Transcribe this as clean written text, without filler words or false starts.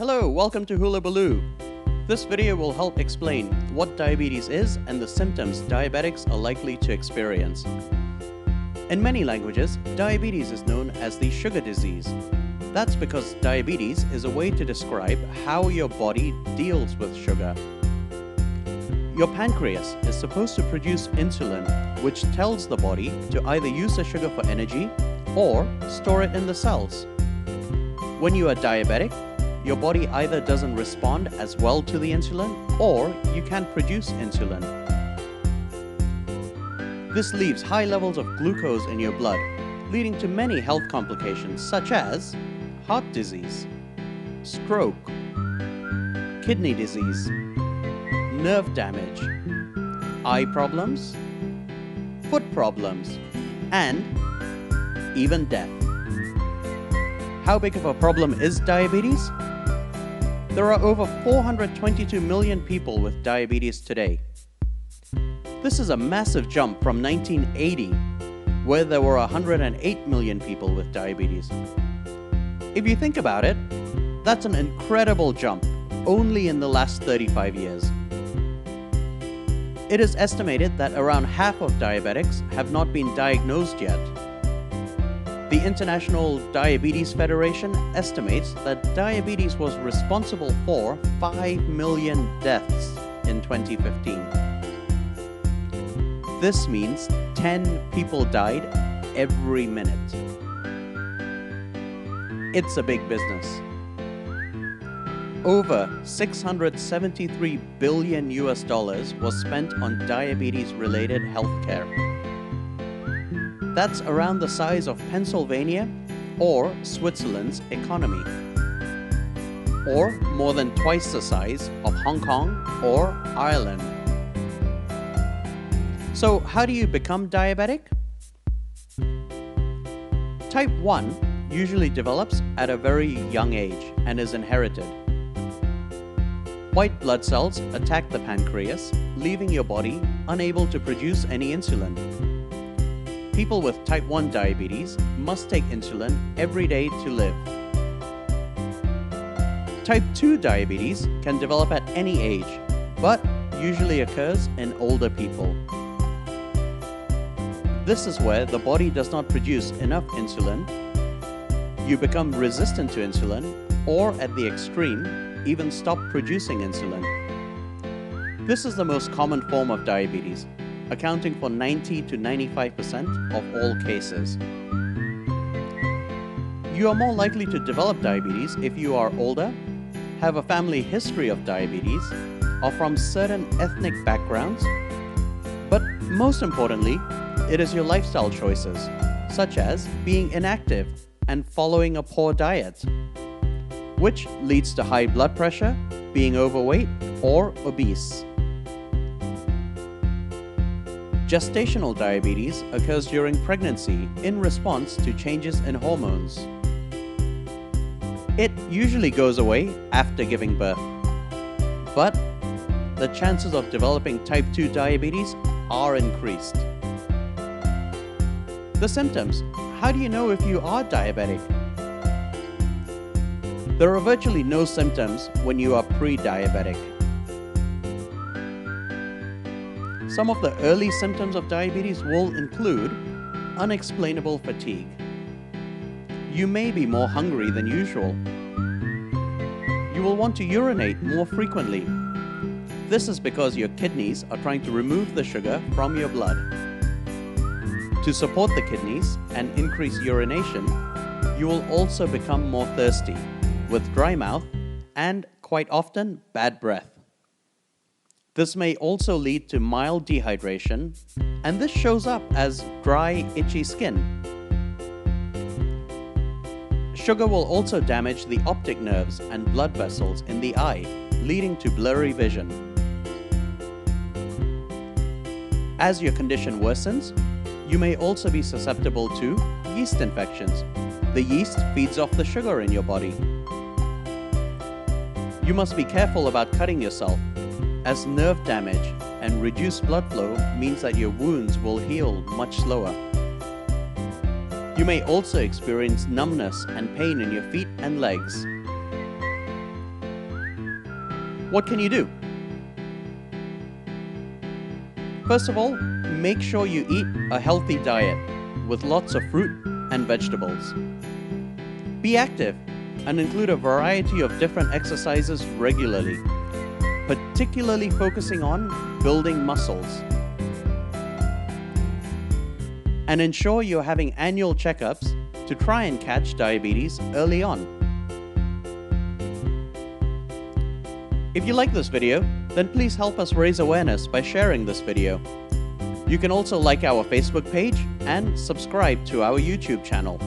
Hello, welcome to Hula Baloo. This video will help explain what diabetes is and the symptoms diabetics are likely to experience. In many languages, diabetes is known as the sugar disease. That's because diabetes is a way to describe how your body deals with sugar. Your pancreas is supposed to produce insulin, which tells the body to either use the sugar for energy or store it in the cells. When you are diabetic, your body either doesn't respond as well to the insulin or you can't produce insulin. This leaves high levels of glucose in your blood, leading to many health complications such as heart disease, stroke, kidney disease, nerve damage, eye problems, foot problems, and even death. How big of a problem is diabetes? There are over 422 million people with diabetes today. This is a massive jump from 1980, where there were 108 million people with diabetes. If you think about it, that's an incredible jump only in the last 35 years. It is estimated that around half of diabetics have not been diagnosed yet. The International Diabetes Federation estimates that diabetes was responsible for 5 million deaths in 2015. This means 10 people died every minute. It's a big business. Over $673 billion was spent on diabetes-related healthcare. That's around the size of Pennsylvania or Switzerland's economy, or more than twice the size of Hong Kong or Ireland. So how do you become diabetic? Type 1 usually develops at a very young age and is inherited. White blood cells attack the pancreas, leaving your body unable to produce any insulin. People with type 1 diabetes must take insulin every day to live. Type 2 diabetes can develop at any age, but usually occurs in older people. This is where the body does not produce enough insulin, you become resistant to insulin, or at the extreme, even stop producing insulin. This is the most common form of diabetes, accounting for 90 to 95% of all cases. You are more likely to develop diabetes if you are older, have a family history of diabetes, are from certain ethnic backgrounds, but most importantly, it is your lifestyle choices, such as being inactive and following a poor diet, which leads to high blood pressure, being overweight, or obese. Gestational diabetes occurs during pregnancy in response to changes in hormones. It usually goes away after giving birth, but the chances of developing type 2 diabetes are increased. The symptoms. How do you know if you are diabetic? There are virtually no symptoms when you are pre-diabetic. Some of the early symptoms of diabetes will include unexplainable fatigue. You may be more hungry than usual. You will want to urinate more frequently. This is because your kidneys are trying to remove the sugar from your blood. To support the kidneys and increase urination, you will also become more thirsty, with dry mouth and, quite often, bad breath. This may also lead to mild dehydration, and this shows up as dry, itchy skin. Sugar will also damage the optic nerves and blood vessels in the eye, leading to blurry vision. As your condition worsens, you may also be susceptible to yeast infections. The yeast feeds off the sugar in your body. You must be careful about cutting yourself, as nerve damage and reduced blood flow means that your wounds will heal much slower. You may also experience numbness and pain in your feet and legs. What can you do? First of all, make sure you eat a healthy diet with lots of fruit and vegetables. Be active and include a variety of different exercises regularly, particularly focusing on building muscles. And ensure you're having annual checkups to try and catch diabetes early on. If you like this video, then please help us raise awareness by sharing this video. You can also like our Facebook page and subscribe to our YouTube channel.